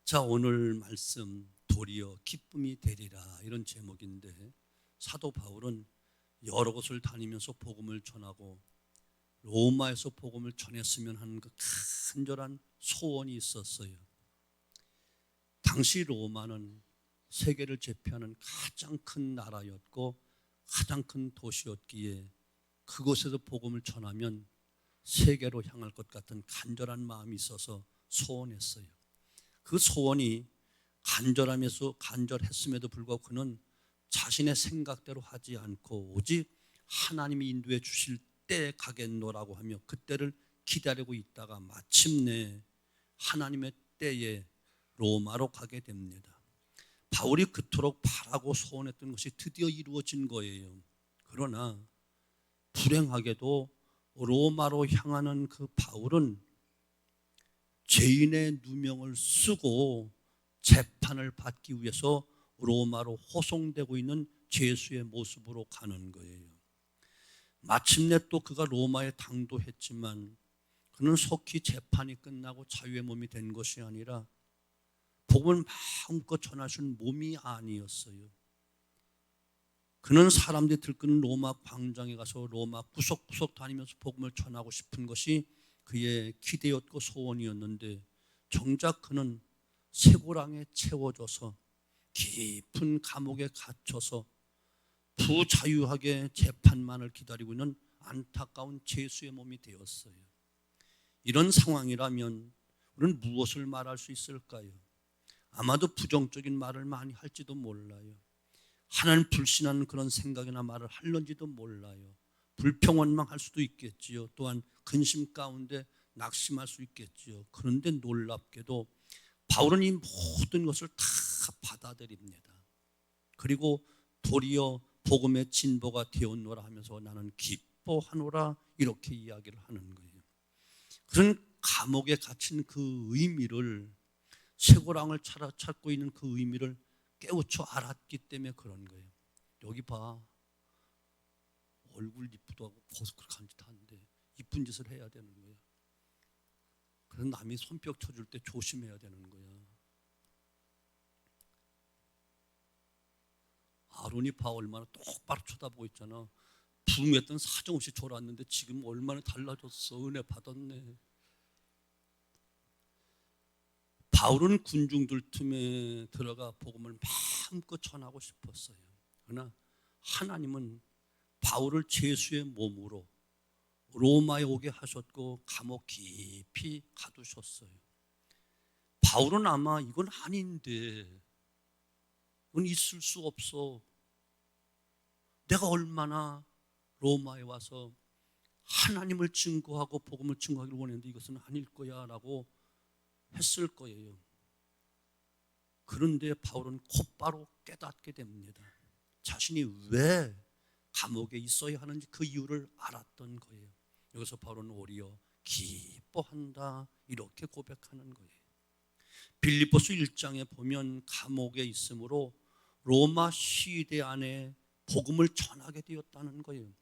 자, 오늘 말씀 도리어 기쁨이 되리라 이런 제목인데, 사도 바울은 여러 곳을 다니면서 복음을 전하고 로마에서 복음을 전했으면 하는 그 간절한 소원이 있었어요. 당시 로마는 세계를 제패하는 가장 큰 나라였고 가장 큰 도시였기에 그곳에서 복음을 전하면 세계로 향할 것 같은 간절한 마음이 있어서 소원했어요. 그 소원이 간절했음에도 불구하고 그는 자신의 생각대로 하지 않고 오직 하나님이 인도해 주실 때에 가겠노라고 하며 그때를 기다리고 있다가 마침내 하나님의 때에 로마로 가게 됩니다. 바울이 그토록 바라고 소원했던 것이 드디어 이루어진 거예요. 그러나 불행하게도 로마로 향하는 그 바울은 죄인의 누명을 쓰고 재판을 받기 위해서 로마로 호송되고 있는 죄수의 모습으로 가는 거예요. 마침내 또 그가 로마에 당도했지만 그는 속히 재판이 끝나고 자유의 몸이 된 것이 아니라 복음을 마음껏 전할 수 있는 몸이 아니었어요. 그는 사람들이 들끓는 로마 광장에 가서 로마 구석구석 다니면서 복음을 전하고 싶은 것이 그의 기대였고 소원이었는데, 정작 그는 쇠고랑에 채워져서 깊은 감옥에 갇혀서 부자유하게 재판만을 기다리고 있는 안타까운 죄수의 몸이 되었어요. 이런 상황이라면 우리는 무엇을 말할 수 있을까요? 아마도 부정적인 말을 많이 할지도 몰라요. 하나님 불신하는 그런 생각이나 말을 할런지도 몰라요. 불평원망할 수도 있겠지요. 또한 근심 가운데 낙심할 수 있겠지요. 그런데 놀랍게도 바울은 이 모든 것을 다 받아들입니다. 그리고 도리어 복음의 진보가 되었노라 하면서 나는 기뻐하노라 이렇게 이야기를 하는 거예요. 그런 감옥에 갇힌 그 의미를, 쇠고랑을 찾고 있는 그 의미를 깨우쳐 알았기 때문에 그런 거예요. 여기 봐, 얼굴 이쁘도 하고 벗어 그렇게 한 짓 하는데 이쁜 짓을 해야 되는 거야. 그래서 남이 손뼉 쳐줄 때 조심해야 되는 거야. 아론이 봐, 얼마나 똑바로 쳐다보고 있잖아. 부흥했던 사정없이 졸았는데 지금 얼마나 달라졌어. 은혜 받았네. 바울은 군중들 틈에 들어가 복음을 마음껏 전하고 싶었어요. 그러나 하나님은 바울을 죄수의 몸으로 로마에 오게 하셨고 감옥 깊이 가두셨어요. 바울은 아마 이건 아닌데, 이건 있을 수 없어, 내가 얼마나 로마에 와서 하나님을 증거하고 복음을 증거하기를 원했는데 이것은 아닐 거야 라고 했을 거예요. 그런데 바울은 곧바로 깨닫게 됩니다. 자신이 왜 감옥에 있어야 하는지 그 이유를 알았던 거예요. 여기서 바울은 오히려 기뻐한다 이렇게 고백하는 거예요. 빌립보서 1장에 보면 감옥에 있으므로 로마 시대 안에 복음을 전하게 되었다는 거예요.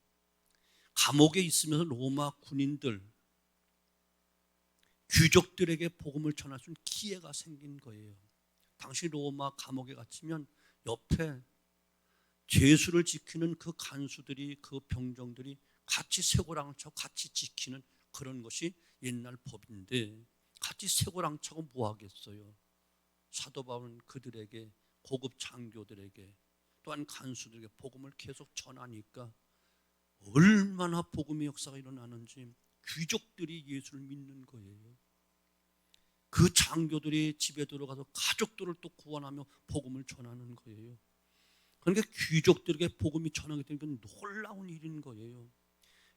감옥에 있으면서 로마 군인들, 귀족들에게 복음을 전할 수 있는 기회가 생긴 거예요. 당시 로마 감옥에 갇히면 옆에 죄수를 지키는 그 간수들이, 그 병정들이 같이 쇠고랑을 차고 같이 지키는 그런 것이 옛날 법인데, 같이 쇠고랑 차고 뭐 하겠어요? 사도 바울은 그들에게, 고급 장교들에게 또한 간수들에게 복음을 계속 전하니까 얼마나 복음의 역사가 일어나는지 귀족들이 예수를 믿는 거예요. 그 장교들이 집에 들어가서 가족들을 또 구원하며 복음을 전하는 거예요. 그러니까 귀족들에게 복음이 전하게 된 건 놀라운 일인 거예요.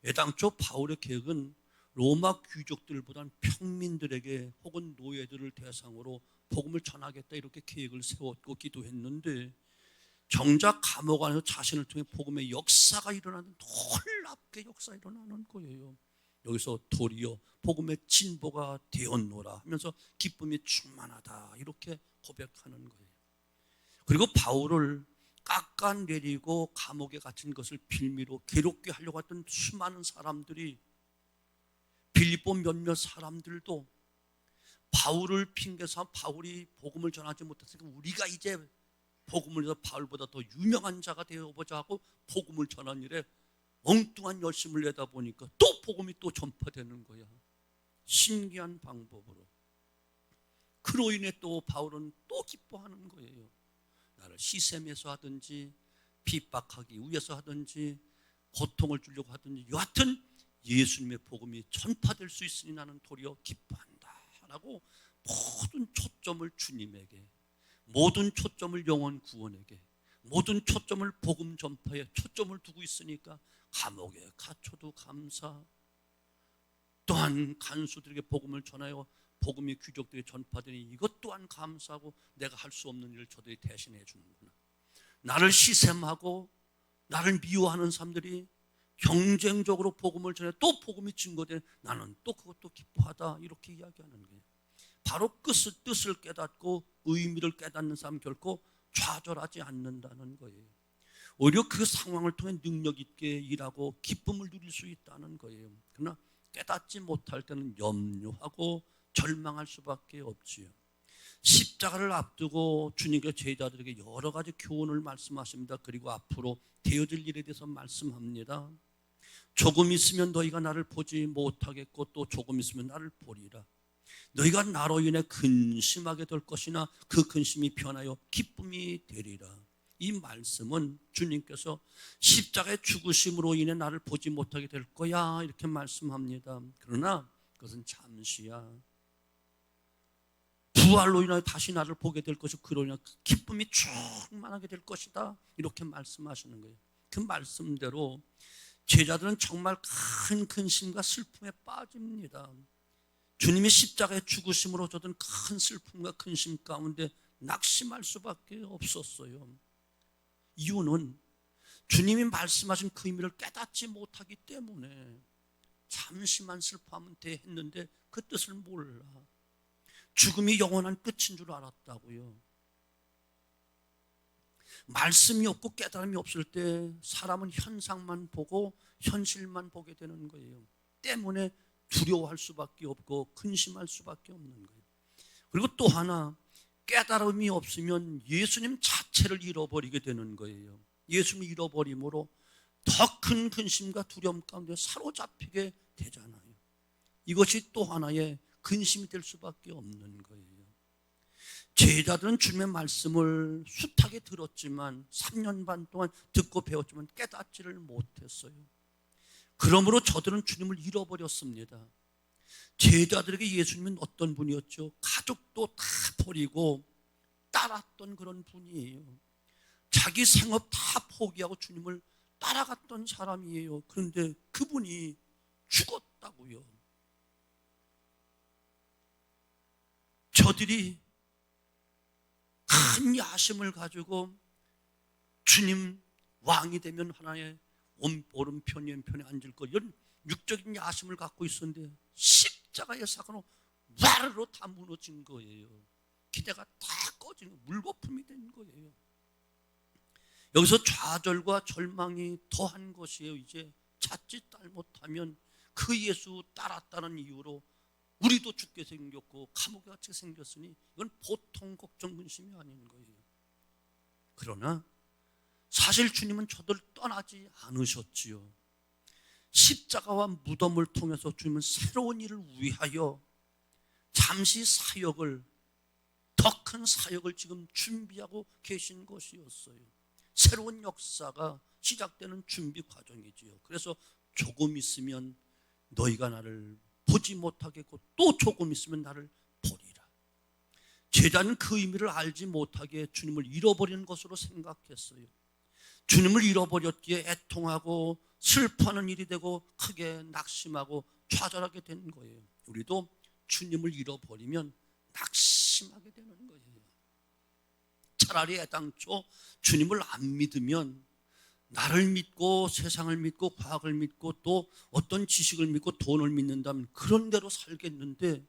애당초 바울의 계획은 로마 귀족들보다는 평민들에게 혹은 노예들을 대상으로 복음을 전하겠다 이렇게 계획을 세웠고 기도했는데, 정작 감옥 안에서 자신을 통해 복음의 역사가 일어나는, 놀랍게 역사가 일어나는 거예요. 여기서 도리어 복음의 진보가 되었노라 하면서 기쁨이 충만하다 이렇게 고백하는 거예요. 그리고 바울을 깎아내리고 감옥에 갇힌 것을 빌미로 괴롭게 하려고 했던 수많은 사람들이, 빌립보 몇몇 사람들도 바울을 핑계삼아 바울이 복음을 전하지 못했으니까 우리가 이제 복음을 해서 바울보다 더 유명한 자가 되어보자 하고 복음을 전하는 일에 엉뚱한 열심을 내다 보니까 또 복음이 또 전파되는 거야. 신기한 방법으로. 그로 인해 또 바울은 또 기뻐하는 거예요. 나를 시샘에서 하든지 핍박하기 위해서 하든지 고통을 주려고 하든지 여하튼 예수님의 복음이 전파될 수 있으니 나는 도리어 기뻐한다 라고 모든 초점을 주님에게, 모든 초점을 영혼 구원에게, 모든 초점을 복음 전파에 초점을 두고 있으니까 감옥에 갇혀도 감사, 또한 간수들에게 복음을 전하여 복음이 귀족들에게 전파되니 이것 또한 감사하고 내가 할 수 없는 일을 저들이 대신해 주는구나. 나를 시샘하고 나를 미워하는 사람들이 경쟁적으로 복음을 전해 또 복음이 증거돼 나는 또 그것도 기뻐하다 이렇게 이야기하는 거예요. 바로 뜻을 깨닫고 의미를 깨닫는 사람 결코 좌절하지 않는다는 거예요. 오히려 그 상황을 통해 능력 있게 일하고 기쁨을 누릴 수 있다는 거예요. 그러나 깨닫지 못할 때는 염려하고 절망할 수밖에 없지요. 십자가를 앞두고 주님께서 제자들에게 여러 가지 교훈을 말씀하십니다. 그리고 앞으로 되어질 일에 대해서 말씀합니다. 조금 있으면 너희가 나를 보지 못하겠고 또 조금 있으면 나를 보리라. 너희가 나로 인해 근심하게 될 것이나 그 근심이 변하여 기쁨이 되리라. 이 말씀은 주님께서 십자가의 죽으심으로 인해 나를 보지 못하게 될 거야 이렇게 말씀합니다. 그러나 그것은 잠시야. 부활로 인하여 다시 나를 보게 될 것이고 그로 인해 기쁨이 충만하게 될 것이다 이렇게 말씀하시는 거예요. 그 말씀대로 제자들은 정말 큰 근심과 슬픔에 빠집니다. 주님이 십자가의 죽으심으로 저들은 큰 슬픔과 근심 가운데 낙심할 수밖에 없었어요. 이유는 주님이 말씀하신 그 의미를 깨닫지 못하기 때문에 잠시만 슬퍼하면 돼 했는데 그 뜻을 몰라. 죽음이 영원한 끝인 줄 알았다고요. 말씀이 없고 깨달음이 없을 때 사람은 현상만 보고 현실만 보게 되는 거예요. 때문에 두려워할 수밖에 없고 근심할 수밖에 없는 거예요. 그리고 또 하나 깨달음이 없으면 예수님 자체를 잃어버리게 되는 거예요. 예수님을 잃어버림으로 더 큰 근심과 두려움 가운데 사로잡히게 되잖아요. 이것이 또 하나의 근심이 될 수밖에 없는 거예요. 제자들은 주님의 말씀을 숱하게 들었지만 3년 반 동안 듣고 배웠지만 깨닫지를 못했어요. 그러므로 저들은 주님을 잃어버렸습니다. 제자들에게 예수님은 어떤 분이었죠? 가족도 다 버리고 따랐던 그런 분이에요. 자기 생업 다 포기하고 주님을 따라갔던 사람이에요. 그런데 그분이 죽었다고요. 저들이 큰 야심을 가지고 주님 왕이 되면 하나의 오른편 왼편에 앉을 것 이런 육적인 야심을 갖고 있었는데 십자가의 사건으로 와르르 다 무너진 거예요. 기대가 다 꺼진 거예요. 물거품이 된 거예요. 여기서 좌절과 절망이 더한 것이에요. 이제 자칫 잘못하면 그 예수 따랐다는 이유로 우리도 죽게 생겼고 감옥에 갇히게 생겼으니 이건 보통 걱정 근심이 아닌 거예요. 그러나 사실 주님은 저들 떠나지 않으셨지요. 십자가와 무덤을 통해서 주님은 새로운 일을 위하여 잠시 사역을, 더 큰 사역을 지금 준비하고 계신 것이었어요. 새로운 역사가 시작되는 준비 과정이지요. 그래서 조금 있으면 너희가 나를 보지 못하겠고 또 조금 있으면 나를 보리라. 제자는 그 의미를 알지 못하게 주님을 잃어버리는 것으로 생각했어요. 주님을 잃어버렸기에 애통하고 슬퍼하는 일이 되고 크게 낙심하고 좌절하게 된 거예요. 우리도 주님을 잃어버리면 낙심하게 되는 거예요. 차라리 애당초 주님을 안 믿으면 나를 믿고 세상을 믿고 과학을 믿고 또 어떤 지식을 믿고 돈을 믿는다면 그런 대로 살겠는데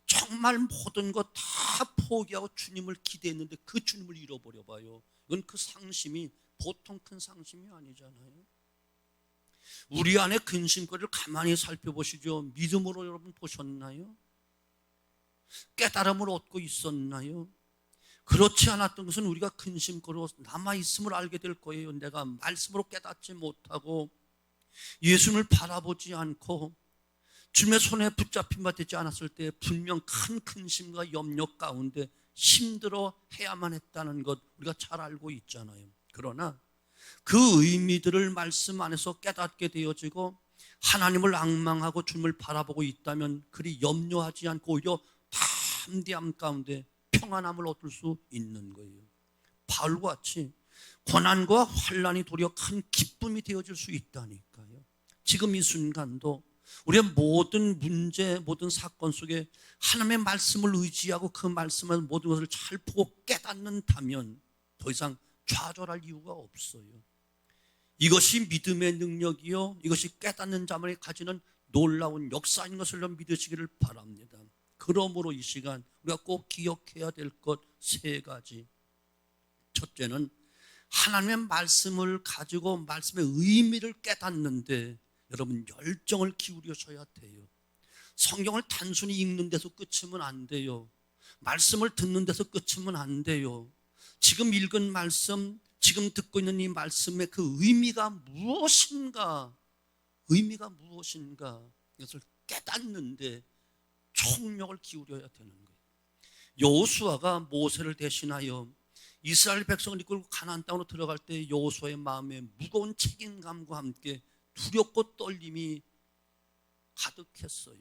정말 모든 것 다 포기하고 주님을 기대했는데 그 주님을 잃어버려 봐요. 이건 그 상심이 보통 큰 상심이 아니잖아요. 우리 안에 근심거리를 가만히 살펴보시죠. 믿음으로 여러분 보셨나요? 깨달음을 얻고 있었나요? 그렇지 않았던 것은 우리가 근심거리로 남아있음을 알게 될 거예요. 내가 말씀으로 깨닫지 못하고 예수님을 바라보지 않고 주님의 손에 붙잡힌 바 되지 않았을 때 분명 큰 근심과 염려 가운데 힘들어 해야만 했다는 것 우리가 잘 알고 있잖아요. 그러나 그 의미들을 말씀 안에서 깨닫게 되어지고 하나님을 앙망하고 주님을 바라보고 있다면 그리 염려하지 않고 오히려 담대함 가운데 평안함을 얻을 수 있는 거예요. 바울과 같이 고난과 환난이 도리어 큰 기쁨이 되어질 수 있다니까요. 지금 이 순간도 우리의 모든 문제, 모든 사건 속에 하나님의 말씀을 의지하고 그 말씀을 모든 것을 잘 보고 깨닫는다면 더 이상 좌절할 이유가 없어요. 이것이 믿음의 능력이요, 이것이 깨닫는 자만이 가지는 놀라운 역사인 것을 믿으시기를 바랍니다. 그러므로 이 시간 우리가 꼭 기억해야 될 것 세 가지. 첫째는 하나님의 말씀을 가지고 말씀의 의미를 깨닫는데 여러분 열정을 기울이셔야 돼요. 성경을 단순히 읽는 데서 끝이면 안 돼요. 말씀을 듣는 데서 끝이면 안 돼요. 지금 읽은 말씀, 지금 듣고 있는 이 말씀의 그 의미가 무엇인가, 의미가 무엇인가 이것을 깨닫는데 총력을 기울여야 되는 거예요. 여호수아가 모세를 대신하여 이스라엘 백성을 이끌고 가나안 땅으로 들어갈 때 여호수아의 마음에 무거운 책임감과 함께 두렵고 떨림이 가득했어요.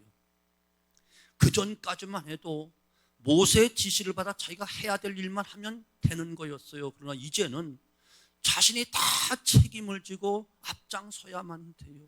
그 전까지만 해도 모세의 지시를 받아 자기가 해야 될 일만 하면 되는 거였어요. 그러나 이제는 자신이 다 책임을 지고 앞장서야만 돼요.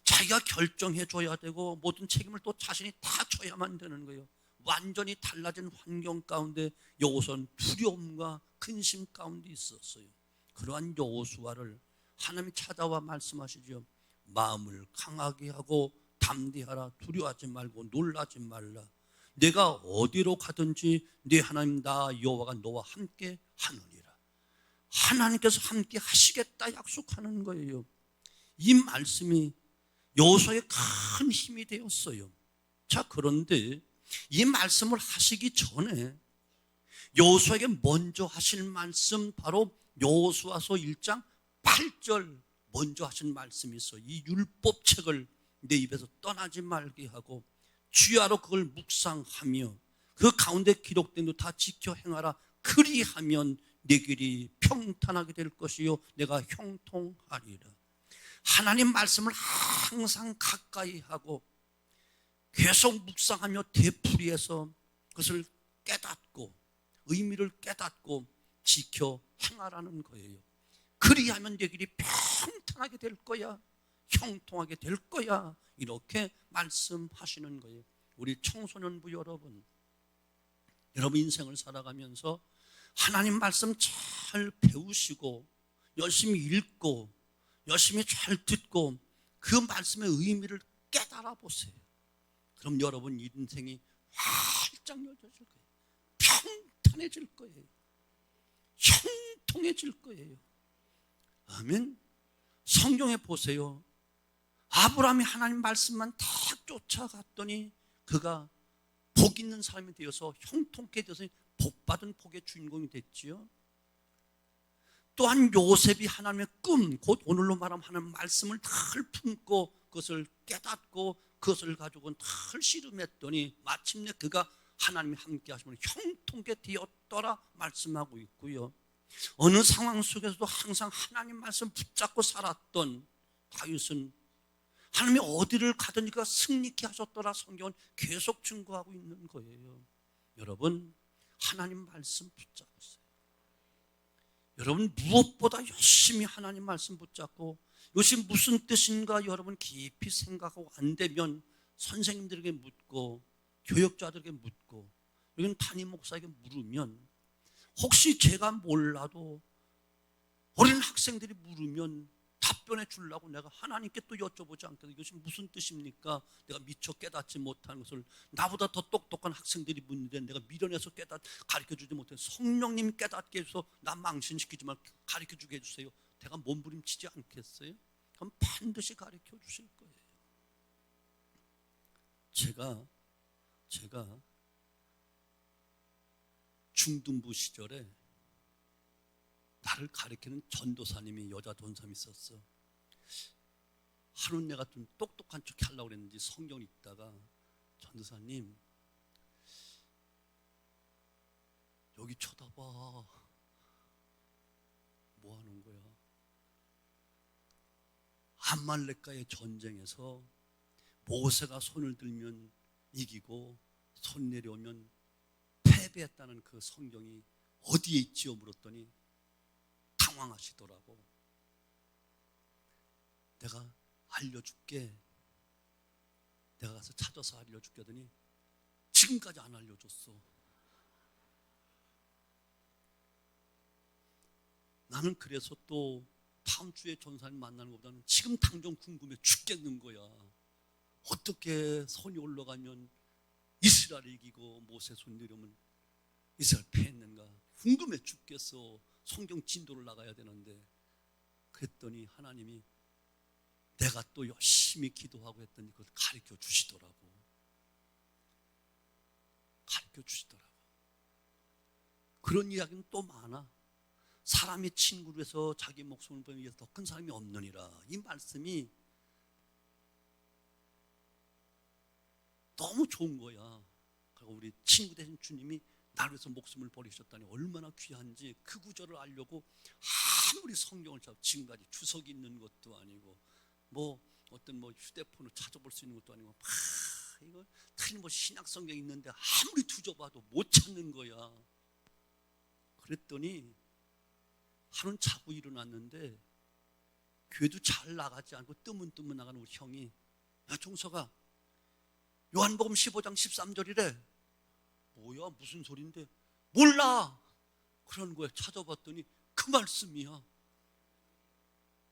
자기가 결정해 줘야 되고 모든 책임을 또 자신이 다 져야만 되는 거예요. 완전히 달라진 환경 가운데 여호수아는 두려움과 근심 가운데 있었어요. 그러한 여호수아를 하나님이 찾아와 말씀하시죠. 마음을 강하게 하고 담대하라. 두려워하지 말고 놀라지 말라. 내가 어디로 가든지 네 하나님 나 여호와가 너와 함께 하느니라. 하나님께서 함께 하시겠다 약속하는 거예요. 이 말씀이 여호수아의 큰 힘이 되었어요. 자, 그런데 이 말씀을 하시기 전에 여호수아에게 먼저 하실 말씀, 바로 여호수아서 1장 8절 먼저 하신 말씀이 있어요. 이 율법책을 내 입에서 떠나지 말게 하고 주야로 그걸 묵상하며 그 가운데 기록된 것 다 지켜 행하라. 그리하면 내 길이 평탄하게 될 것이요 내가 형통하리라. 하나님 말씀을 항상 가까이 하고 계속 묵상하며 되풀이해서 그것을 깨닫고 의미를 깨닫고 지켜 행하라는 거예요. 그리하면 내 길이 평탄하게 될 거야, 형통하게 될 거야, 이렇게 말씀하시는 거예요. 우리 청소년부 여러분, 여러분 인생을 살아가면서 하나님 말씀 잘 배우시고 열심히 읽고 열심히 잘 듣고 그 말씀의 의미를 깨달아 보세요. 그럼 여러분 인생이 활짝 열려질 거예요. 평탄해질 거예요. 형통해질 거예요. 아멘. 성경에 보세요. 아브라함이 하나님 말씀만 딱 쫓아갔더니 그가 복 있는 사람이 되어서 형통케 되어서 복받은 복의 주인공이 됐지요. 또한 요셉이 하나님의 꿈, 곧 오늘로 말하면 하나님의 말씀을 늘 품고 그것을 깨닫고 그것을 가지고 늘 씨름했더니 마침내 그가 하나님이 함께 하시면 형통케 되었더라 말씀하고 있고요. 어느 상황 속에서도 항상 하나님 말씀 붙잡고 살았던 다윗은 하나님이 어디를 가든지 그가 승리케 하셨더라 성경은 계속 증거하고 있는 거예요. 여러분 하나님 말씀 붙잡으세요. 여러분 무엇보다 열심히 하나님 말씀 붙잡고 이것이 무슨 뜻인가 여러분 깊이 생각하고 안 되면 선생님들에게 묻고 교역자들에게 묻고 여기는 담임 목사에게 물으면 혹시 제가 몰라도 어린 학생들이 물으면 답변해 주려고 내가 하나님께 또 여쭤보지 않겠어요. 이것이 무슨 뜻입니까? 내가 미처 깨닫지 못한 것을 나보다 더 똑똑한 학생들이 묻는데 내가 미련해서 가르쳐주지 못해 성령님 깨닫게 해서 나 망신시키지 말고 가르쳐주게 해주세요. 내가 몸부림치지 않겠어요? 그럼 반드시 가르쳐 주실 거예요. 제가 중등부 시절에 나를 가르치는 전도사님이 여자 전사님이 있었어. 하루는 내가 좀 똑똑한 척 하려고 그랬는지 성경을 읽다가 전도사님 여기 쳐다봐. 뭐 하는 거야? 암말렉과의 전쟁에서 모세가 손을 들면 이기고 손 내려오면 패배했다는 그 성경이 어디에 있지요? 물었더니 당황하시더라고. 내가 알려줄게. 내가 가서 찾아서 알려줄게 하더니 지금까지 안 알려줬어. 나는 그래서 또 다음 주에 전사님 만나는 것보다는 지금 당장 궁금해 죽겠는 거야. 어떻게 손이 올라가면 이스라엘이 이기고 모세 손 내려오면 이스라엘 패했는가 궁금해 죽겠어. 성경 진도를 나가야 되는데. 그랬더니 하나님이 내가 또 열심히 기도하고 했더니 그걸 가르쳐 주시더라고. 가르쳐 주시더라고. 그런 이야기는 또 많아. 사람이 친구로 해서 자기 목숨을 버리기 위해서 더 큰 사람이 없느니라. 이 말씀이 너무 좋은 거야. 그리고 우리 친구 되신 주님이 나를 위해서 목숨을 버리셨다니 얼마나 귀한지 그 구절을 알려고 아무리 성경을 지금까지 주석이 있는 것도 아니고 뭐 어떤 뭐 휴대폰을 찾아볼 수 있는 것도 아니고 막 이거 틀림없이 신약 성경 있는데 아무리 뒤져봐도 못 찾는 거야. 그랬더니 하루는 자고 일어났는데 교회도 잘 나가지 않고 뜨문뜨문 나가는 우리 형이 야 종석아 요한복음 15장 13절이래. 뭐야 무슨 소린데? 몰라. 그러는 거야. 찾아봤더니 그 말씀이야.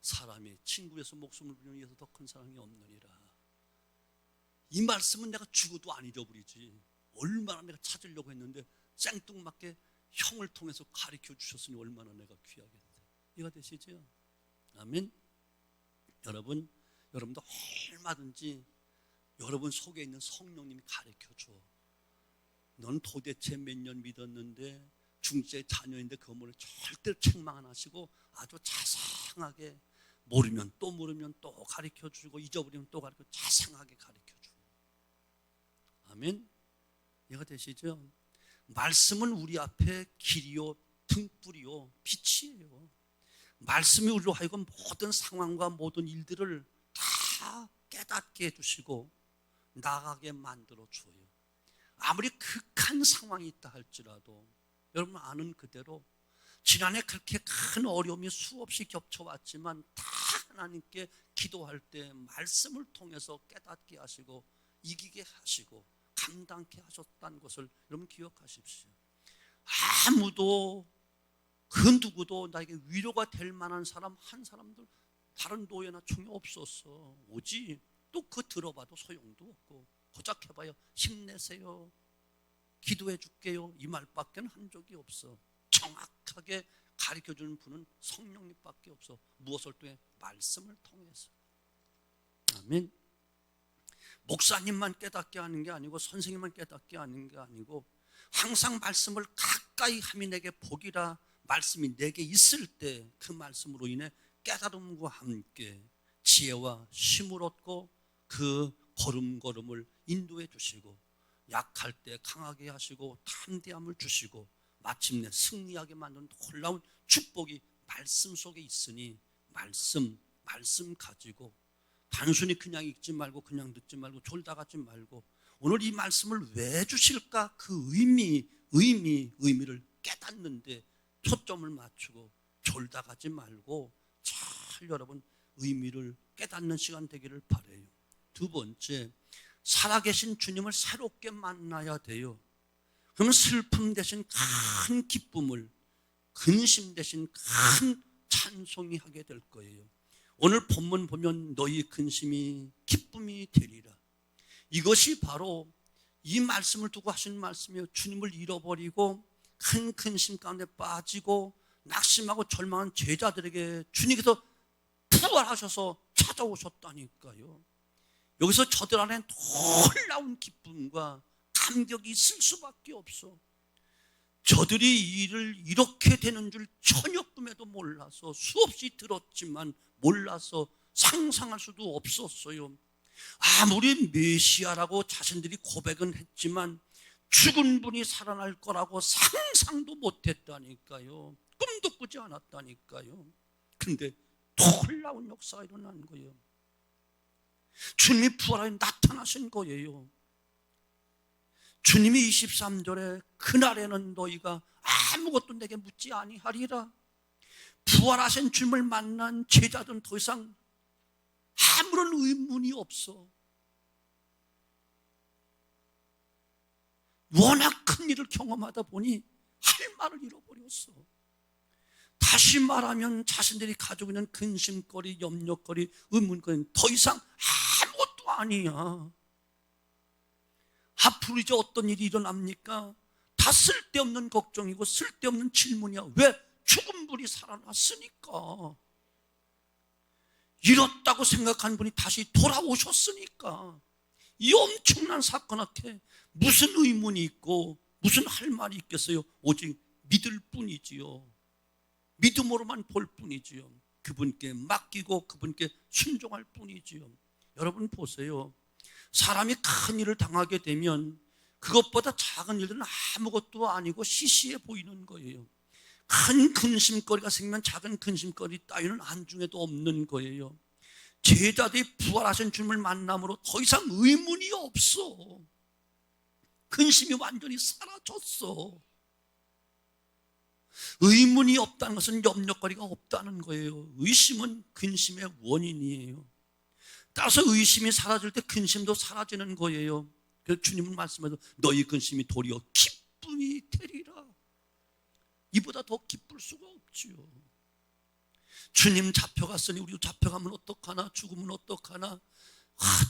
사람이 친구에서 목숨을 부리는 위해서 더 큰 사랑이 없느니라. 이 말씀은 내가 죽어도 안 잊어버리지. 얼마나 내가 찾으려고 했는데 생뚱맞게 형을 통해서 가르쳐 주셨으니 얼마나 내가 귀하겠어요. 이해가 되시죠? 아멘. 여러분도 얼마든지 여러분 속에 있는 성령님이 가르쳐줘. 넌 도대체 몇 년 믿었는데 중세 자녀인데 그 어머니 절대로 책망 안 하시고 아주 자상하게 모르면 또 가르쳐주고 잊어버리면 또 가르쳐 자상하게 가르쳐주고. 아멘. 이해가 되시죠? 말씀은 우리 앞에 길이요 등불이요 빛이에요. 말씀이 우리로 하여금 모든 상황과 모든 일들을 다 깨닫게 해주시고 나가게 만들어줘요. 아무리 극한 상황이 있다 할지라도 여러분 아는 그대로 지난해 그렇게 큰 어려움이 수없이 겹쳐왔지만 다 하나님께 기도할 때 말씀을 통해서 깨닫게 하시고 이기게 하시고 감당케 하셨다는 것을 여러분 기억하십시오. 아무도 그 누구도 나에게 위로가 될 만한 사람 한 사람도 다른 노예나 총이 없었어. 오지 또 그 들어봐도 소용도 없고 고작 해봐요. 힘내세요. 기도해 줄게요. 이 말밖에 한 적이 없어. 정확하게 가르쳐주는 분은 성령님밖에 없어. 무엇을 통해? 말씀을 통해서. 아멘. 목사님만 깨닫게 하는 게 아니고 선생님만 깨닫게 하는 게 아니고 항상 말씀을 가까이 함이 내게 복이라. 말씀이 내게 있을 때 그 말씀으로 인해 깨달음과 함께 지혜와 힘을 얻고 그 걸음걸음을 인도해 주시고 약할 때 강하게 하시고 담대함을 주시고 마침내 승리하게 만드는 놀라운 축복이 말씀 속에 있으니 말씀 가지고 단순히 그냥 읽지 말고 그냥 듣지 말고 졸다 가지 말고 오늘 이 말씀을 왜 주실까 그 의미를 깨닫는데 초점을 맞추고 졸다 가지 말고 잘 여러분 의미를 깨닫는 시간 되기를 바라요. 두 번째, 살아계신 주님을 새롭게 만나야 돼요. 그러면 슬픔 대신 큰 기쁨을, 근심 대신 큰 찬송이 하게 될 거예요. 오늘 본문 보면 너희 근심이 기쁨이 되리라. 이것이 바로 이 말씀을 두고 하신 말씀이에요. 주님을 잃어버리고 큰 근심 가운데 빠지고 낙심하고 절망한 제자들에게 주님께서 부활하셔서 찾아오셨다니까요. 여기서 저들 안에 놀라운 기쁨과 감격이 있을 수밖에 없어. 저들이 이 일을 이렇게 되는 줄 전혀 꿈에도 몰라서, 수없이 들었지만 몰라서 상상할 수도 없었어요. 아무리 메시아라고 자신들이 고백은 했지만 죽은 분이 살아날 거라고 상상도 못했다니까요. 꿈도 꾸지 않았다니까요. 그런데 놀라운 역사가 일어난 거예요. 주님이 부활하여 나타나신 거예요. 주님이 23절에 그날에는 너희가 아무것도 내게 묻지 아니하리라. 부활하신 주님을 만난 제자들은 더 이상 아무런 의문이 없어. 워낙 큰 일을 경험하다 보니 할 말을 잃어버렸어. 다시 말하면 자신들이 가지고 있는 근심거리, 염려거리, 의문거리는 더 이상 아무것도 아니야. 앞으로 이제 어떤 일이 일어납니까? 다 쓸데없는 걱정이고 쓸데없는 질문이야. 왜? 죽은 분이 살아났으니까. 잃었다고 생각한 분이 다시 돌아오셨으니까. 이 엄청난 사건 앞에 무슨 의문이 있고 무슨 할 말이 있겠어요? 오직 믿을 뿐이지요. 믿음으로만 볼 뿐이지요. 그분께 맡기고 그분께 순종할 뿐이지요. 여러분 보세요. 사람이 큰 일을 당하게 되면 그것보다 작은 일들은 아무것도 아니고 시시해 보이는 거예요. 큰 근심거리가 생기면 작은 근심거리 따위는 안중에도 없는 거예요. 제자들이 부활하신 주님을 만남으로 더 이상 의문이 없어. 근심이 완전히 사라졌어. 의문이 없다는 것은 염려거리가 없다는 거예요. 의심은 근심의 원인이에요. 따라서 의심이 사라질 때 근심도 사라지는 거예요. 그래서 주님은 말씀하셔서 너희 근심이 도리어 기쁨이 되리라. 이보다 더 기쁠 수가 없지요. 주님 잡혀갔으니 우리도 잡혀가면 어떡하나, 죽으면 어떡하나,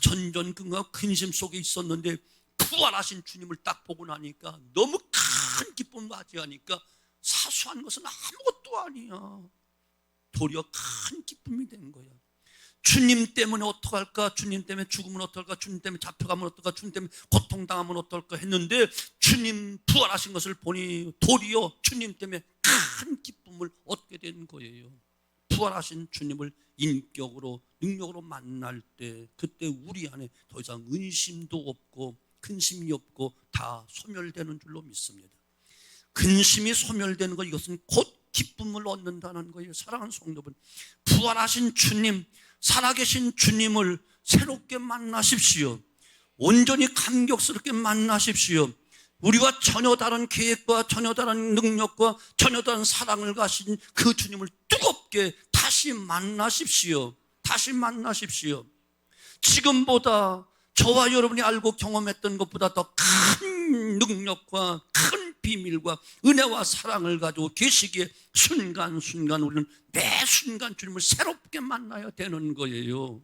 전전긍긍 근심 속에 있었는데 부활하신 주님을 딱 보고 나니까 너무 큰 기쁨을 맞이하니까 사소한 것은 아무것도 아니야. 도리어 큰 기쁨이 된 거야. 주님 때문에 어떡할까? 주님 때문에 죽으면 어떨까? 주님 때문에 잡혀가면 어떨까? 주님 때문에 고통당하면 어떨까? 했는데 주님 부활하신 것을 보니 도리어 주님 때문에 큰 기쁨을 얻게 된 거예요. 부활하신 주님을 인격으로 능력으로 만날 때 그때 우리 안에 더 이상 의심도 없고 근심이 없고 다 소멸되는 줄로 믿습니다. 근심이 소멸되는 것, 이것은 곧 기쁨을 얻는다는 거예요. 사랑하는 성도분, 부활하신 주님, 살아계신 주님을 새롭게 만나십시오. 온전히 감격스럽게 만나십시오. 우리와 전혀 다른 계획과 전혀 다른 능력과 전혀 다른 사랑을 가신 그 주님을 뜨겁게 다시 만나십시오. 다시 만나십시오. 지금보다 저와 여러분이 알고 경험했던 것보다 더 큰 능력과 큰 비밀과 은혜와 사랑을 가지고 계시기에 순간순간 우리는 매 순간 주님을 새롭게 만나야 되는 거예요.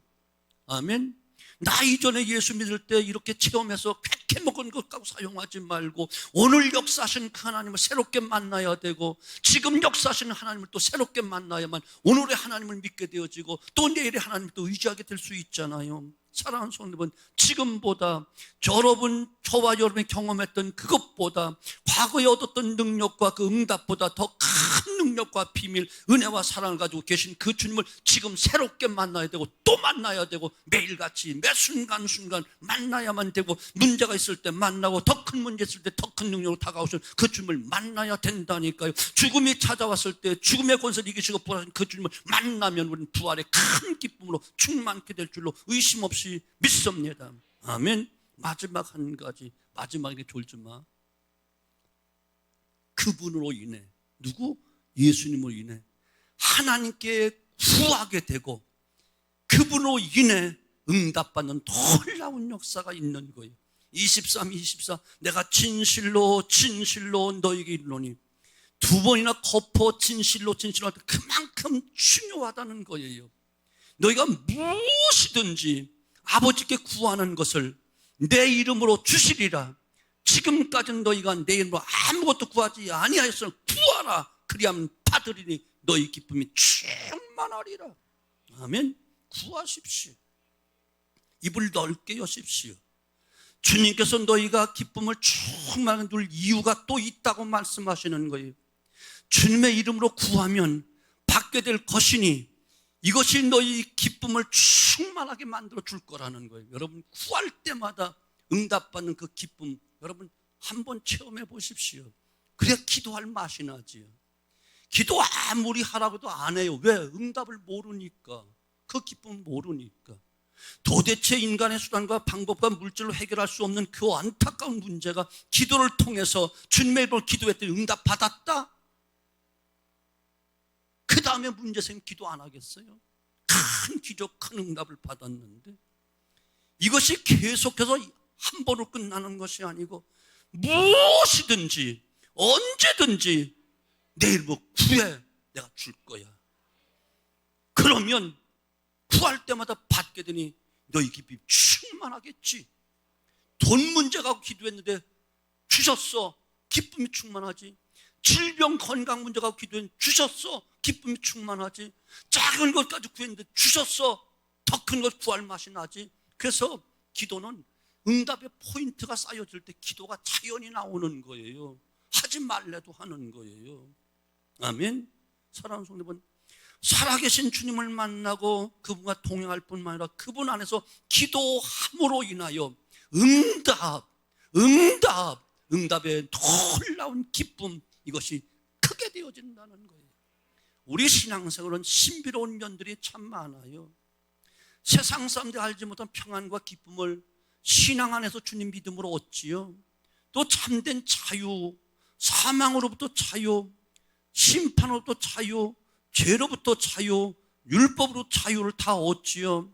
아멘. 나 이전에 예수 믿을 때 이렇게 체험해서 쾌쾌 먹은 것 갖고 사용하지 말고 오늘 역사하신 그 하나님을 새롭게 만나야 되고 지금 역사하시는 하나님을 또 새롭게 만나야만 오늘의 하나님을 믿게 되어지고 또 내일의 하나님을 또 의지하게 될 수 있잖아요. 사랑하는 성도분, 지금보다 저와 여러분이 경험했던 그것보다 과거에 얻었던 능력과 그 응답보다 더 큰 능력과 비밀, 은혜와 사랑을 가지고 계신 그 주님을 지금 새롭게 만나야 되고 또 만나야 되고 매일같이 매 순간순간 만나야만 되고 문제가 있을 때 만나고 더 큰 문제 있을 때 더 큰 능력으로 다가오신 그 주님을 만나야 된다니까요. 죽음이 찾아왔을 때 죽음의 권세를 이기시고 부활하신 그 주님을 만나면 우리는 부활의 큰 기쁨으로 충만케 될 줄로 의심 없이 믿습니다. 아멘. 마지막 한 가지, 마지막에 졸지 마. 그분으로 인해, 누구? 예수님으로 인해 하나님께 구하게 되고 그분으로 인해 응답받는 놀라운 역사가 있는 거예요. 23, 24 내가 진실로 진실로 너에게 이르노니, 두 번이나 거포 진실로 진실로 할 때 그만큼 중요하다는 거예요. 너희가 무엇이든지 아버지께 구하는 것을 내 이름으로 주시리라. 지금까지는 너희가 내 이름으로 아무것도 구하지 아니하였으나 구하라. 그리하면 받으리니 너희 기쁨이 충만하리라. 아멘. 구하십시오. 입을 넓게 여십시오. 주님께서 너희가 기쁨을 충만하게 누릴 이유가 또 있다고 말씀하시는 거예요. 주님의 이름으로 구하면 받게 될 것이니 이것이 너희 기쁨을 충만하게 만들어 줄 거라는 거예요. 여러분, 구할 때마다 응답받는 그 기쁨, 여러분 한번 체험해 보십시오. 그래야 기도할 맛이 나지요. 기도 아무리 하라고도 안 해요. 왜? 응답을 모르니까. 그 기쁨을 모르니까. 도대체 인간의 수단과 방법과 물질로 해결할 수 없는 그 안타까운 문제가 기도를 통해서 주님의 이름으로 기도했더니 응답받았다? 그 다음에 문제 생기면 기도 안 하겠어요? 큰 기적, 큰 응답을 받았는데 이것이 계속해서 한 번으로 끝나는 것이 아니고 무엇이든지 언제든지 내 이름으로 구해, 내가 줄 거야. 그러면 구할 때마다 받게 되니 너희 기쁨이 충만하겠지. 돈 문제 갖고 기도했는데 주셨어, 기쁨이 충만하지. 질병 건강 문제 갖고 기도했는데 주셨어, 기쁨이 충만하지. 작은 것까지 구했는데 주셨어, 더 큰 것 구할 맛이 나지. 그래서 기도는 응답의 포인트가 쌓여질 때 기도가 자연히 나오는 거예요. 하지 말래도 하는 거예요. 아멘. 사랑하는 성도 여러분, 살아계신 주님을 만나고 그분과 동행할 뿐만 아니라 그분 안에서 기도함으로 인하여 응답의 놀라운 기쁨, 이것이 크게 되어진다는 거예요. 우리 신앙생활은 신비로운 면들이 참 많아요. 세상 사람들이 알지 못한 평안과 기쁨을 신앙 안에서 주님 믿음으로 얻지요. 또 참된 자유, 사망으로부터 자유, 심판으로부터 자유, 죄로부터 자유, 율법으로 자유를 다 얻지요.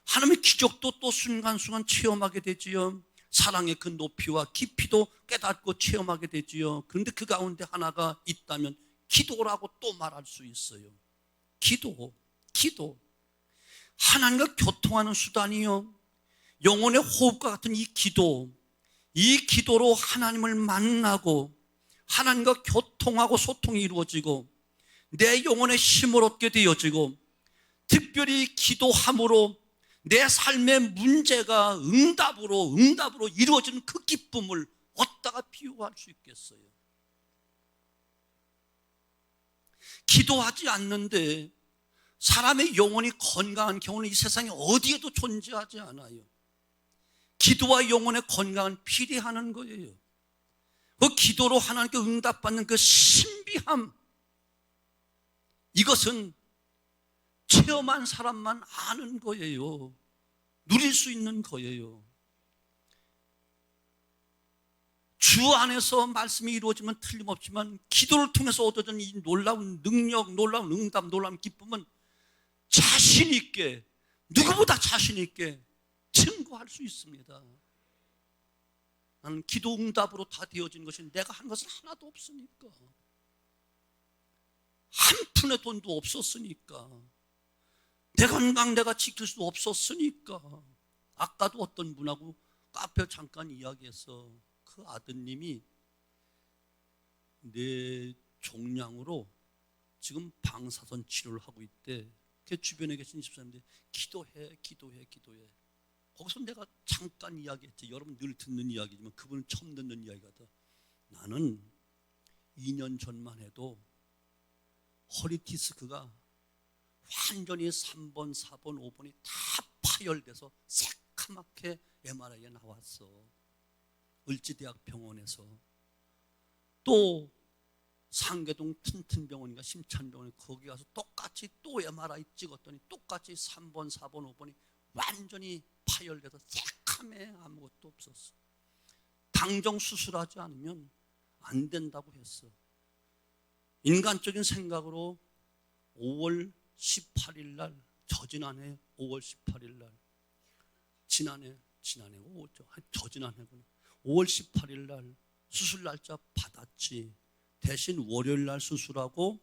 하나님의 기적도 또 순간순간 체험하게 되지요. 사랑의 그 높이와 깊이도 깨닫고 체험하게 되지요. 그런데 그 가운데 하나가 있다면 기도라고 또 말할 수 있어요. 기도. 하나님과 교통하는 수단이요. 영혼의 호흡과 같은 이 기도로 하나님을 만나고 하나님과 교통하고 소통이 이루어지고 내 영혼의 힘을 얻게 되어지고, 특별히 기도함으로 내 삶의 문제가 응답으로 이루어지는 그 기쁨을 어디다가 비유할 수 있겠어요? 기도하지 않는데 사람의 영혼이 건강한 경우는 이 세상에 어디에도 존재하지 않아요. 기도와 영혼의 건강은 비례하는 거예요. 그 기도로 하나님께 응답받는 그 신비함, 이것은 체험한 사람만 아는 거예요. 누릴 수 있는 거예요. 주 안에서 말씀이 이루어지면 틀림없지만 기도를 통해서 얻어진 이 놀라운 능력, 놀라운 응답, 놀라운 기쁨은 자신 있게, 누구보다 자신 있게 증거할 수 있습니다. 나는 기도 응답으로 다 되어진 것이 내가 한 것은 하나도 없으니까, 한 푼의 돈도 없었으니까, 내 건강 내가 지킬 수도 없었으니까. 아까도 어떤 분하고 카페 잠깐 이야기해서 그 아드님이 내 종양으로 지금 방사선 치료를 하고 있대. 그 주변에 계신 집사님들이 기도해. 거기서 내가 잠깐 이야기했지. 여러분 늘 듣는 이야기지만 그분은 처음 듣는 이야기거든. 나는 2년 전만 해도 허리 디스크가 완전히 3번, 4번, 5번이 다 파열돼서 새카맣게 MRI에 나왔어. 을지대학병원에서. 또 상계동 튼튼병원인가 심찬병원에 거기 가서 똑같이 또 MRI 찍었더니 똑같이 3번, 4번, 5번이 완전히 파열돼서 새카매, 아무것도 없었어. 당장 수술하지 않으면 안 된다고 했어. 인간적인 생각으로 5월 18일 날, 저지난해 5월 18일 날, 지난해 저지난해구나. 5월 18일 날 수술 날짜 받았지. 대신 월요일 날 수술하고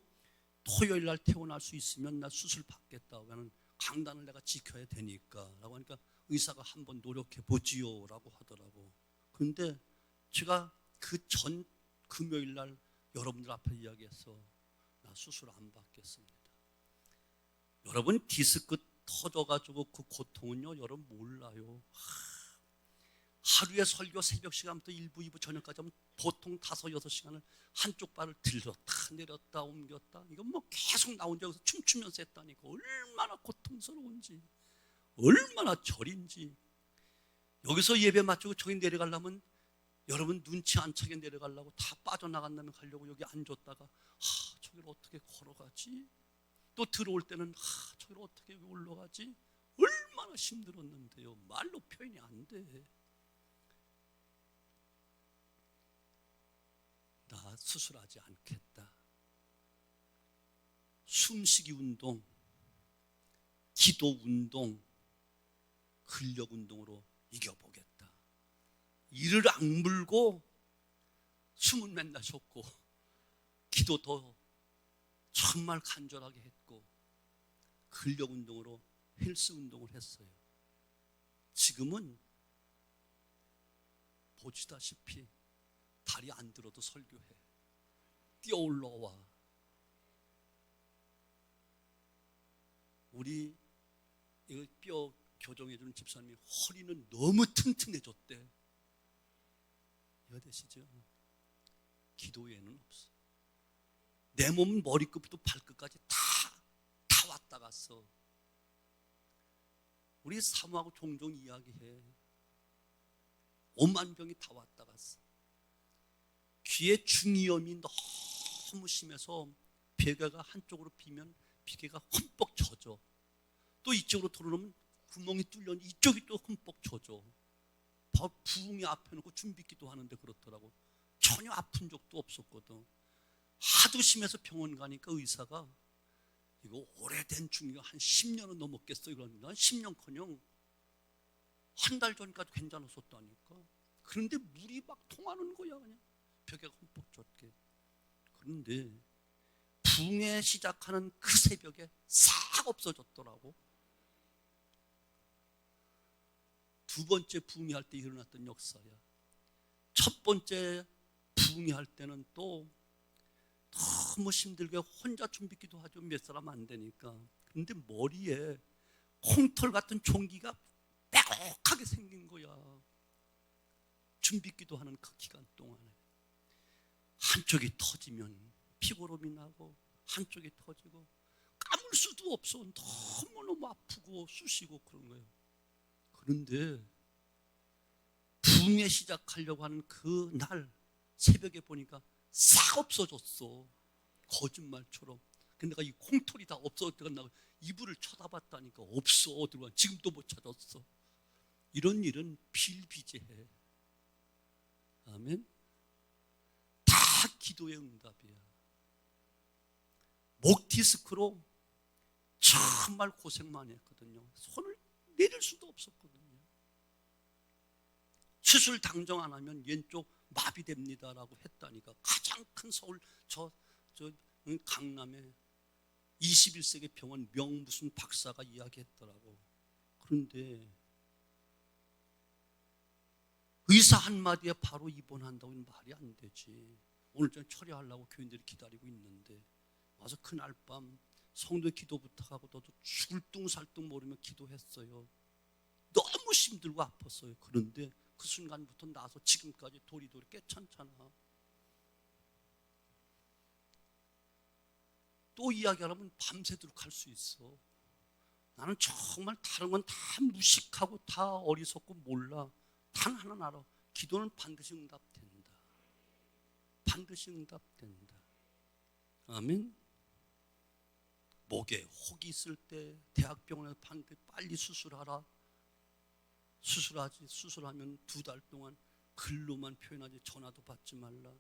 토요일 날 퇴원할 수 있으면 나 수술 받겠다. 왜냐면 강단을 내가 지켜야 되니까 라고 하니까 의사가 한번 노력해 보지요 라고 하더라고. 그런데 제가 그 전 금요일 날 여러분들 앞에 이야기해서 나 수술 안 받겠습니다. 여러분 디스크 터져가지고 그 고통은요, 여러분 몰라요. 하루에 설교 새벽 시간부터 1부, 2부 저녁까지 하면 보통 5, 6시간을 한쪽 발을 들었다 내렸다 옮겼다, 이건 뭐 계속 나 혼자 여기서 춤추면서 했다니까. 얼마나 고통스러운지, 얼마나 절인지. 여기서 예배 마치고 저기 내려가려면 여러분 눈치 안 차게 내려가려고 다 빠져나간 다음에 가려고 여기 앉았다가 저기를 어떻게 걸어가지? 또 들어올 때는 저기를 어떻게 여기 올라가지? 얼마나 힘들었는데요. 말로 표현이 안 돼. 나 수술하지 않겠다. 숨쉬기 운동, 기도 운동, 근력 운동으로 이겨보겠다. 이를 악물고 숨은 맨날 쉬었고 기도도 정말 간절하게 했고 근력 운동으로 헬스 운동을 했어요. 지금은 보시다시피 다리 안 들어도 설교해. 뛰어 올라와. 우리 이거 뼈 교정해주는 집사님이 허리는 너무 튼튼해졌대. 이해되시죠? 기도에는 없어. 내 몸은 머리끝부터 발끝까지 다 왔다 갔어. 우리 사모하고 종종 이야기해. 오만병이 다 왔다 갔어. 귀에 중이염이 너무 심해서 베개가 한쪽으로 비면 비계가 흠뻑 젖어. 또 이쪽으로 돌아오면 구멍이 뚫렸는데 이쪽이 또 흠뻑 젖어. 부흥이 앞에 놓고 준비기도 하는데 그렇더라고. 전혀 아픈 적도 없었거든. 하도 심해서 병원 가니까 의사가 이거 오래된 중이가 한 10년은 넘었겠어. 이러는데 난 10년커녕 한 달 전까지 괜찮았었다니까. 그런데 물이 막 통하는 거야. 그냥 벽에가 흠뻑 젖게. 그런데 붕에 시작하는 그 새벽에 싹 없어졌더라고. 두 번째 붕이 할 때 일어났던 역사야. 첫 번째 붕이 할 때는 또 너무 힘들게 혼자 준비기도 하죠. 몇 사람 안 되니까. 그런데 머리에 콩털 같은 종기가 빼곡하게 생긴 거야. 준비기도 하는 그 기간 동안에 한쪽이 터지면 피고름이 나고 한쪽이 터지고 까물 수도 없어. 너무너무 아프고 쑤시고 그런 거예요. 그런데 붕에 시작하려고 하는 그 날 새벽에 보니까 싹 없어졌어. 거짓말처럼. 근데 내가 이 콩털이 다 없어졌다고 이불을 쳐다봤다니까 없어. 어디로 가. 지금도 못 찾았어. 이런 일은 비일비재해. 아멘. 다 기도의 응답이야. 목 디스크로 정말 고생 많이 했거든요. 손을 내릴 수도 없었거든요. 수술 당정 안 하면 왼쪽 마비됩니다라고 했다니까. 가장 큰 서울 저 강남에 21세기 병원 무슨 박사가 이야기했더라고. 그런데 의사 한마디에 바로 입원한다고 말이 안 되지. 오늘 좀 처리하려고 교인들이 기다리고 있는데 와서 그날 밤 성도의 기도 부탁하고 너도 술뚱살뚱 모르며 기도했어요. 너무 힘들고 아팠어요. 그런데 그 순간부터 나서 지금까지 도리도리 괜찮잖아. 또 이야기하려면 밤새도록 할 수 있어. 나는 정말 다른 건 다 무식하고 다 어리석고 몰라. 단 하나 알아. 기도는 반드시 응답된다. 반드시 응답된다. 아멘. 목에 혹이 있을 때 대학병원에서 반드시 빨리 수술하라. 수술하면 2달 동안 글로만 표현하지 전화도 받지 말라.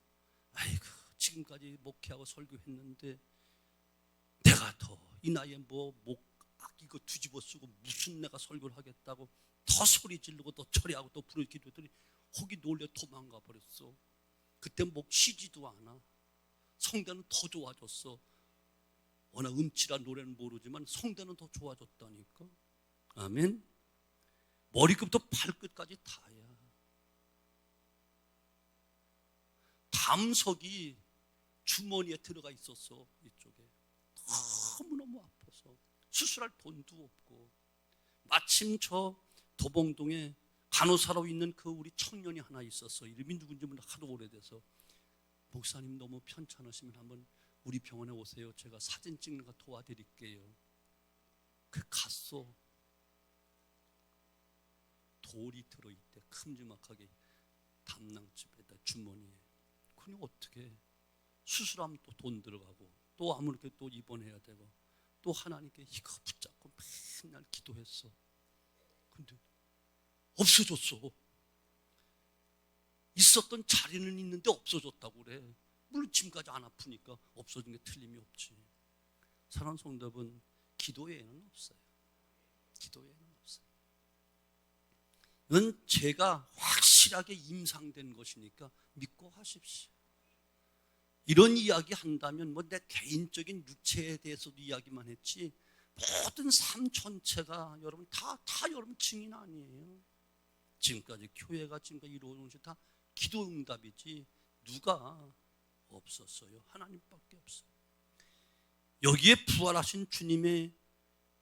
아이고 지금까지 목회하고 설교했는데 내가 더 이 나이에 목 이거 뒤집어 쓰고 무슨 내가 설교를 하겠다고 더 소리 지르고 더 처리하고 또 부르기 기도했더니 혹이 놀려 도망가 버렸어. 그때 목 쉬지도 않아. 성대는 더 좋아졌어. 워낙 음치란 노래는 모르지만 성대는 더 좋아졌다니까. 아멘. 머리끝부터 발끝까지 다야. 담석이 주머니에 들어가 있었어. 이쪽에 너무너무 아파서 수술할 돈도 없고 마침 저 도봉동에 간호사로 있는 그 우리 청년이 하나 있었어. 이름이 누군지 몰라. 하도 오래돼서. 목사님 너무 편찮으시면 한번 우리 병원에 오세요. 제가 사진 찍는 거 도와드릴게요. 그 갔어. 돌이 들어있대. 큼지막하게 담낭집에다 주머니에. 그니 어떻게 수술하면 또 돈 들어가고 또 아무렇게 또 입원해야 되고 또 하나님께 이거 붙잡고 맨날 기도했어. 근데 없어졌어. 있었던 자리는 있는데 없어졌다고 그래. 물론 지금까지 안 아프니까 없어진 게 틀림이 없지. 사랑하는 성도분, 기도 외에는 없어요. 기도 외에는 없어요. 이건 제가 확실하게 임상된 것이니까 믿고 하십시오. 이런 이야기 한다면 뭐 내 개인적인 육체에 대해서도 이야기만 했지 모든 삶 전체가 여러분 다 여러분 증인 아니에요. 지금까지 교회가 지금까지 이루어진 것이 다 기도 응답이지 누가 없었어요. 하나님밖에 없어요. 여기에 부활하신 주님의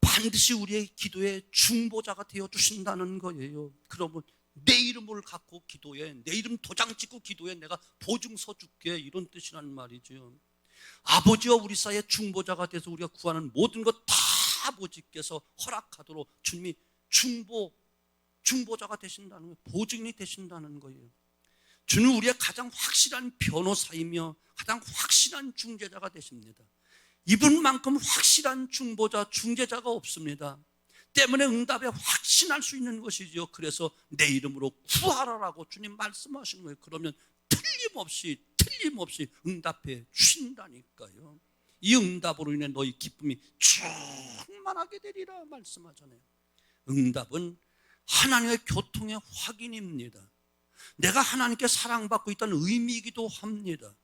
반드시 우리의 기도의 중보자가 되어주신다는 거예요. 그러면 내 이름을 갖고 기도해, 내 이름 도장 찍고 기도해, 내가 보증서 줄게, 이런 뜻이란 말이죠. 아버지와 우리 사이의 중보자가 돼서 우리가 구하는 모든 것 다 아버지께서 허락하도록 주님이 중보자가 되신다는 거예요. 보증이 되신다는 거예요. 주는 우리의 가장 확실한 변호사이며 가장 확실한 중재자가 되십니다. 이분만큼 확실한 중재자가 없습니다. 때문에 응답에 확신할 수 있는 것이죠. 그래서 내 이름으로 구하라라고 주님 말씀하시는 거예요. 그러면 틀림없이 응답해 주신다니까요. 이 응답으로 인해 너희 기쁨이 충만하게 되리라 말씀하잖아요. 응답은 하나님의 교통의 확인입니다. 내가 하나님께 사랑받고 있다는 의미이기도 합니다.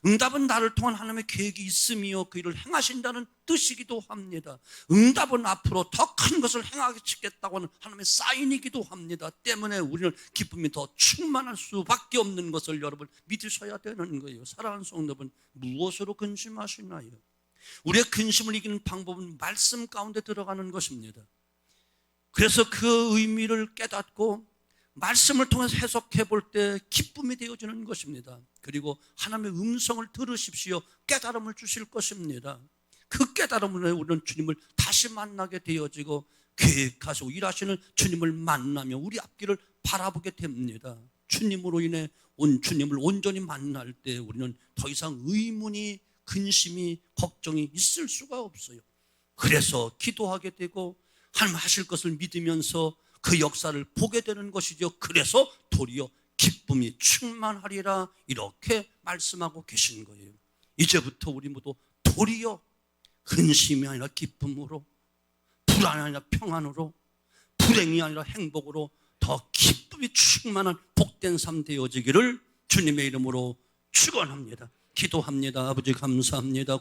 응답은 나를 통한 하나님의 계획이 있으며 그 일을 행하신다는 뜻이기도 합니다. 응답은 앞으로 더 큰 것을 행하시겠다고 하는 하나님의 사인이기도 합니다. 때문에 우리는 기쁨이 더 충만할 수밖에 없는 것을 여러분 믿으셔야 되는 거예요. 사랑하는 성도분, 무엇으로 근심하시나요? 우리의 근심을 이기는 방법은 말씀 가운데 들어가는 것입니다. 그래서 그 의미를 깨닫고 말씀을 통해서 해석해 볼 때 기쁨이 되어지는 것입니다. 그리고 하나님의 음성을 들으십시오. 깨달음을 주실 것입니다. 그 깨달음으로 우리는 주님을 다시 만나게 되어지고 계획하시고 일하시는 주님을 만나며 우리 앞길을 바라보게 됩니다. 주님으로 인해 주님을 온전히 만날 때 우리는 더 이상 의문이, 근심이, 걱정이 있을 수가 없어요. 그래서 기도하게 되고 하나님 하실 것을 믿으면서 그 역사를 보게 되는 것이죠. 그래서 도리어 기쁨이 충만하리라 이렇게 말씀하고 계신 거예요. 이제부터 우리 모두 도리어 근심이 아니라 기쁨으로, 불안이 아니라 평안으로, 불행이 아니라 행복으로 더 기쁨이 충만한 복된 삶 되어지기를 주님의 이름으로 축원합니다. 기도합니다. 아버지 감사합니다.